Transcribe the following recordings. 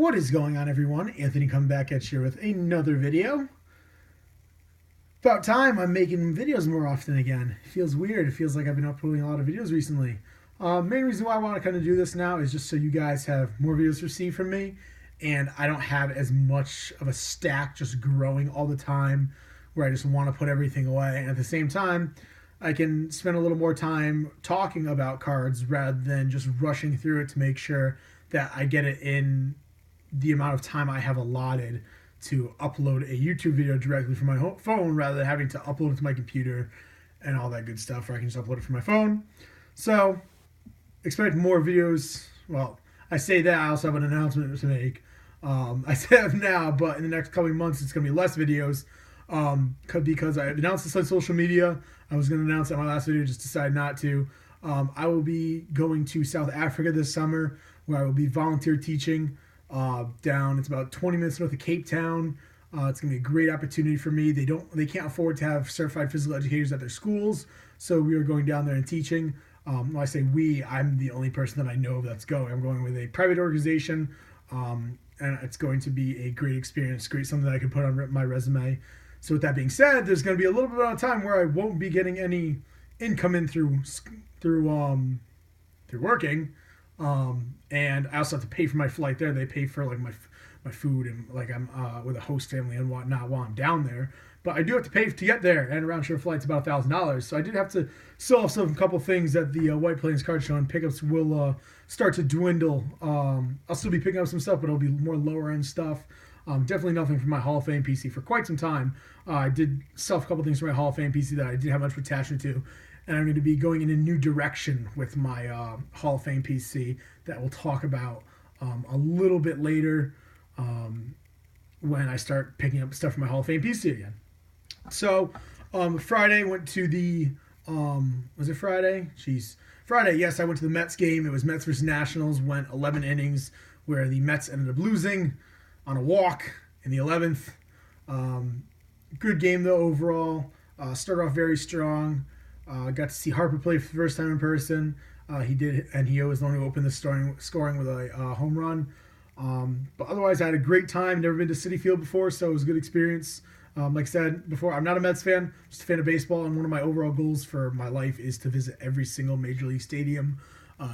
What is going on, everyone? Anthony coming back at you with another video. About time I'm making videos more often again. It feels weird. It feels like I've been uploading a lot of videos recently. Main reason why I want to kind of do this now is just so you guys have more videos to see from me, and I don't have as much of a stack just growing all the time where I just want to put everything away. And at the same time, I can spend a little more time talking about cards rather than just rushing through it to make sure that I get it in the amount of time I have allotted to upload a YouTube video directly from my phone rather than having to upload it to my computer and all that good stuff, or I can just upload it from my phone. So expect more videos. Well, I say that, I also have an announcement to make. I say that now, but in the next coming months it's going to be less videos because I announced this on social media. I was going to announce it in my last video, just decided not to. I will be going to South Africa this summer, where I will be volunteer teaching down. It's about 20 minutes north of Cape Town. It's gonna be a great opportunity for me. They can't afford to have certified physical educators at their schools, so we are going down there and teaching. When I say we, I'm the only person that I know of that's going. I'm going with a private organization, and it's going to be a great experience, something that I can put on my resume. So with that being said, there's going to be a little bit of time where I won't be getting any income in through working. And I also have to pay for my flight there. They pay for like my food, and like I'm with a host family and whatnot while I'm down there. But I do have to pay to get there, and a round trip flight's about $1,000. So I did have to sell off some couple things at the White Plains Card Show, and pickups will start to dwindle. I'll still be picking up some stuff, but it'll be more lower end stuff. Definitely nothing for my Hall of Fame PC for quite some time. I did sell a couple things for my Hall of Fame PC that I didn't have much attachment to. And I'm going to be going in a new direction with my Hall of Fame PC that we'll talk about a little bit later when I start picking up stuff for my Hall of Fame PC again. So Friday went to the was it Friday? Jeez, Friday. Yes, I went to the Mets game. It was Mets versus Nationals. Went 11 innings, where the Mets ended up losing on a walk in the 11th. Good game though overall. Started off very strong. Got to see Harper play for the first time in person. He did, and he was the one who opened the scoring with a home run. But otherwise, I had a great time. Never been to Citi Field before, so it was a good experience. Like I said before, I'm not a Mets fan, just a fan of baseball, and one of my overall goals for my life is to visit every single Major League stadium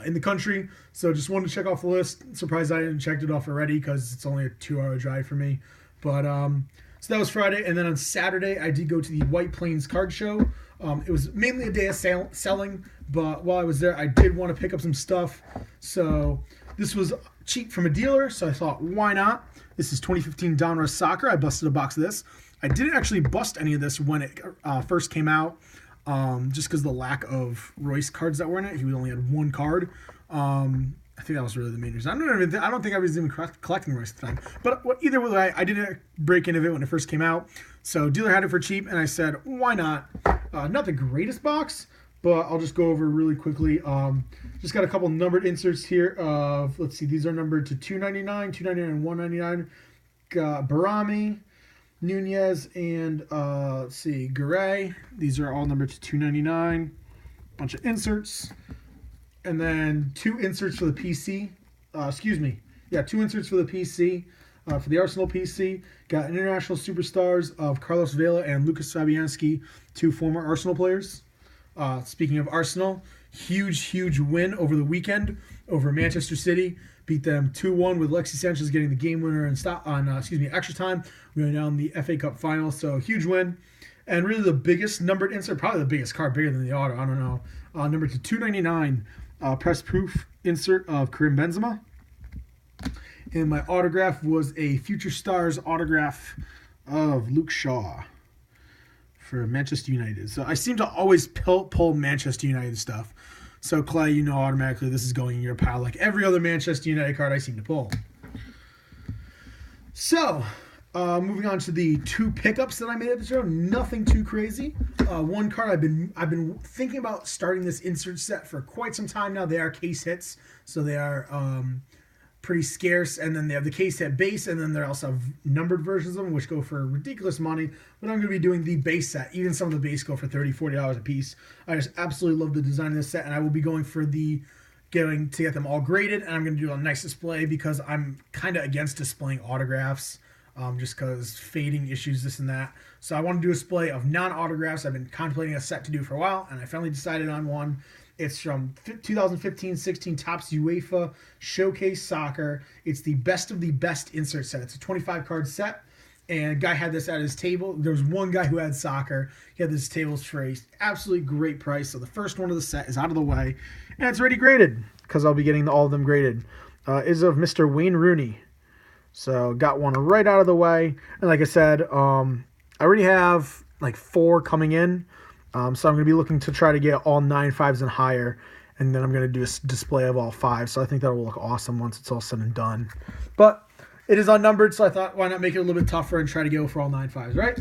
in the country. So just wanted to check off the list. Surprised I hadn't checked it off already because it's only a 2-hour drive for me. But so that was Friday, and then on Saturday, I did go to the White Plains Card Show. It was mainly a day of selling, but while I was there, I did want to pick up some stuff. So this was cheap from a dealer, so I thought, why not? This is 2015 Donruss Soccer. I busted a box of this. I didn't actually bust any of this when it first came out, just because of the lack of Royce cards that were in it. He only had one card. I think that was really the main reason. I don't think I was even collecting Royce at the time. But either way, I didn't break into it when it first came out. So dealer had it for cheap, and I said, why not? Not the greatest box, but I'll just go over really quickly. Just got a couple numbered inserts here of, let's see, these are numbered to 299, 299, and 199. Got Barami, Nunez, and let's see, Garay. These are all numbered to 299. Bunch of inserts. And then two inserts for the PC. Two inserts for the PC. For the Arsenal PC, got international superstars of Carlos Vela and Lucas Fabianski, two former Arsenal players. Speaking of Arsenal, huge win over the weekend over Manchester City. Beat them 2-1 with Alexis Sanchez getting the game winner and extra time. We went down the FA Cup final, so huge win. And really the biggest numbered insert, probably the biggest card, bigger than the auto, I don't know. Numbered to 299, press proof insert of Karim Benzema. And my autograph was a Future Stars autograph of Luke Shaw for Manchester United. So I seem to always pull Manchester United stuff. So Clay, you know automatically this is going in your pile like every other Manchester United card I seem to pull. So, moving on to the two pickups that I made at the show. Nothing too crazy. One card I've been thinking about starting this insert set for quite some time now. They are case hits, so they are pretty scarce, and then they have the case set base, and then they also have numbered versions of them, which go for ridiculous money. But I'm going to be doing the base set. Even some of the base go for $30, $40 a piece. I just absolutely love the design of this set, and I will be going for the going to get them all graded, and I'm going to do a nice display because I'm kind of against displaying autographs, just because fading issues, this and that. So I want to do a display of non-autographs. I've been contemplating a set to do for a while, and I finally decided on one. It's from 2015-16 Topps UEFA Showcase Soccer. It's the best of the best insert set. It's a 25-card set, and a guy had this at his table. There was one guy who had soccer. He had this tables for a absolutely great price. So the first one of the set is out of the way, and it's already graded because I'll be getting all of them graded. Is of Mr. Wayne Rooney. So got one right out of the way. And like I said, I already have like 4 coming in. So I'm going to be looking to try to get all 9 5s and higher. And then I'm going to do a display of all 5. So I think that will look awesome once it's all said and done. But it is unnumbered, so I thought, why not make it a little bit tougher and try to go for all 9 5s, right?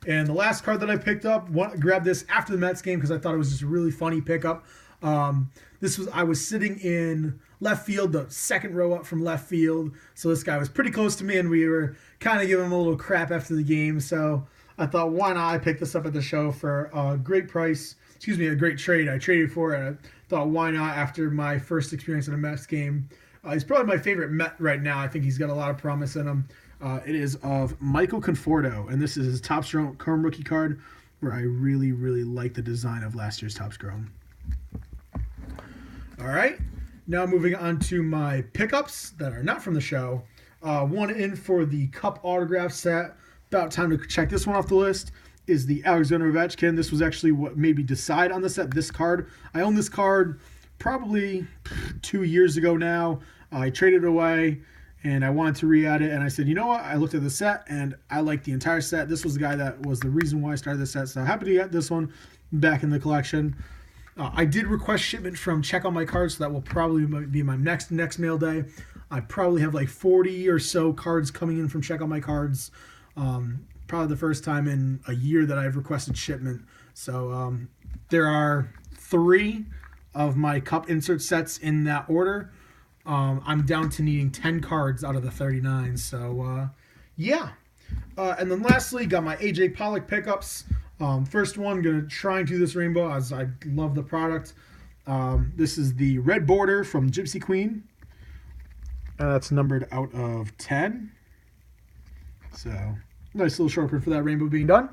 And the last card that I picked up, grabbed this after the Mets game because I thought it was just a really funny pickup. I was sitting in left field, the second row up from left field. So this guy was pretty close to me, and we were kind of giving him a little crap after the game. So I thought, why not? I picked this up at the show for a great price. Excuse me, a great trade. I traded for it, and I thought, why not after my first experience in a Mets game? He's probably my favorite Met right now. I think he's got a lot of promise in him. It is of Michael Conforto, and this is his Topps Chrome rookie card, where I really, really like the design of last year's Topps Chrome. All right, now moving on to my pickups that are not from the show. One in for the Cup autograph set. About time to check this one off the list. Is the Alexander Ovechkin. This was actually what made me decide on the set. This card, I own this card probably 2 years ago now. I traded it away, and I wanted to re-add it, and I said, you know what? I looked at the set, and I liked the entire set. This was the guy that was the reason why I started the set, so I'm happy to get this one back in the collection. I did request shipment from Check On My Cards, so that will probably be my next mail day. I probably have like 40 or so cards coming in from Check On My Cards. Probably the first time in a year that I've requested shipment. So there are 3 of my Cup insert sets in that order. I'm down to needing 10 cards out of the 39. So, yeah. And then lastly, got my AJ Pollock pickups. First one, going to try and do this rainbow as I love the product. This is the red border from Gypsy Queen. That's numbered out of 10. So, nice little short print for that rainbow being done.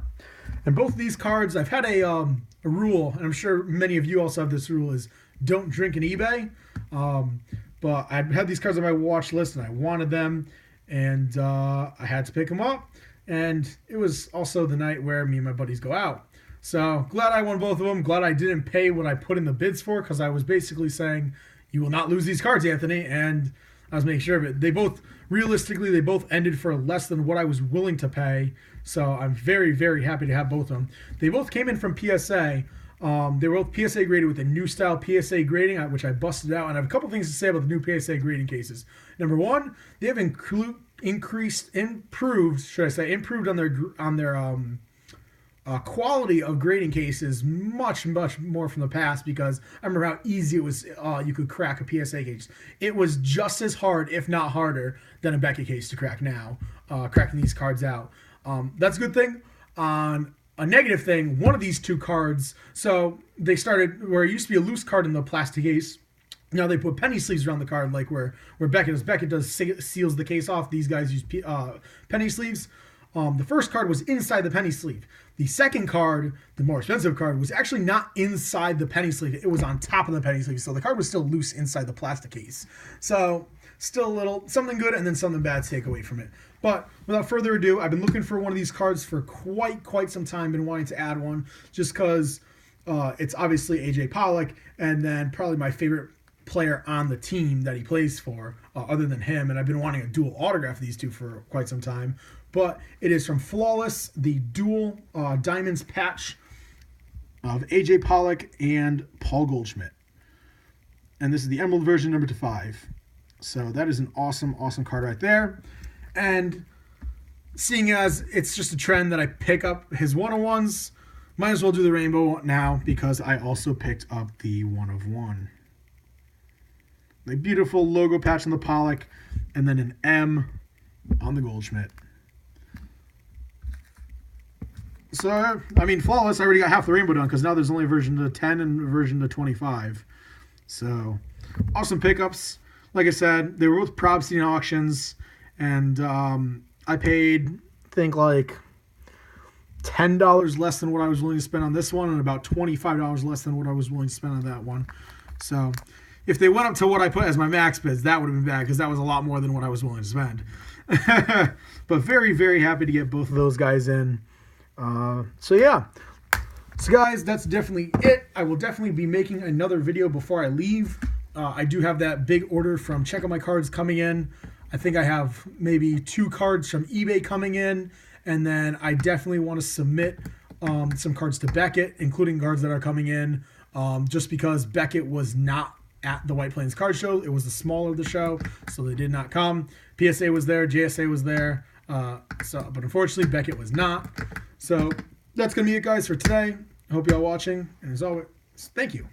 And both of these cards, I've had a rule, and I'm sure many of you also have this rule, is don't drink in eBay. But I had these cards on my watch list, and I wanted them, and I had to pick them up. And it was also the night where me and my buddies go out. So glad I won both of them. Glad I didn't pay what I put in the bids for, because I was basically saying, you will not lose these cards, Anthony. And I was making sure of it. They both ended for less than what I was willing to pay. So I'm very, very happy to have both of them. They both came in from PSA. They were both PSA graded with a new style PSA grading, which I busted out. And I have a couple things to say about the new PSA grading cases. Number one, they have improved on their quality of grading cases much more from the past, because I remember how easy it was. You could crack a PSA case. It was just as hard, if not harder, than a Beckett case to crack now. Cracking these cards out. That's a good thing. On a negative thing, one of these 2 cards, so they started where it used to be a loose card in the plastic case. Now they put penny sleeves around the card, like where Beckett does. Beckett does seals the case off. These guys use penny sleeves. The first card was inside the penny sleeve. The second card, the more expensive card, was actually not inside the penny sleeve. It was on top of the penny sleeve. So the card was still loose inside the plastic case. So still a little something good and then something bad to take away from it. But without further ado, I've been looking for one of these cards for quite some time. Been wanting to add one just because it's obviously AJ Pollock, and then probably my favorite player on the team that he plays for, other than him. And I've been wanting a dual autograph of these 2 for quite some time. But it is from Flawless, the dual Diamonds patch of AJ Pollock and Paul Goldschmidt. And this is the Emerald version, number 5. So that is an awesome card right there. And seeing as it's just a trend that I pick up his 1-of-1s, might as well do the rainbow now, because I also picked up the 1-of-1. The beautiful logo patch on the Pollock, and then an M on the Goldschmidt. So, I mean, Flawless, I already got half the rainbow done, because now there's only a version to 10 and a version to 25. So, awesome pickups. Like I said, they were both Probstein auctions, and I paid, I think, like $10 less than what I was willing to spend on this one, and about $25 less than what I was willing to spend on that one. So if they went up to what I put as my max bids, that would have been bad, because that was a lot more than what I was willing to spend. But very, very happy to get both of those guys in. So yeah. So guys, that's definitely it. I will definitely be making another video before I leave. I do have that big order from Check Out My Cards coming in. I think I have maybe 2 cards from eBay coming in. And then I definitely want to submit some cards to Beckett, including cards that are coming in. Just because Beckett was not at the White Plains Card Show. It was the smaller of the show, so they did not come. PSA was there. JSA was there. But unfortunately, Beckett was not. So that's going to be it, guys, for today. I hope you all watching. And as always, thank you.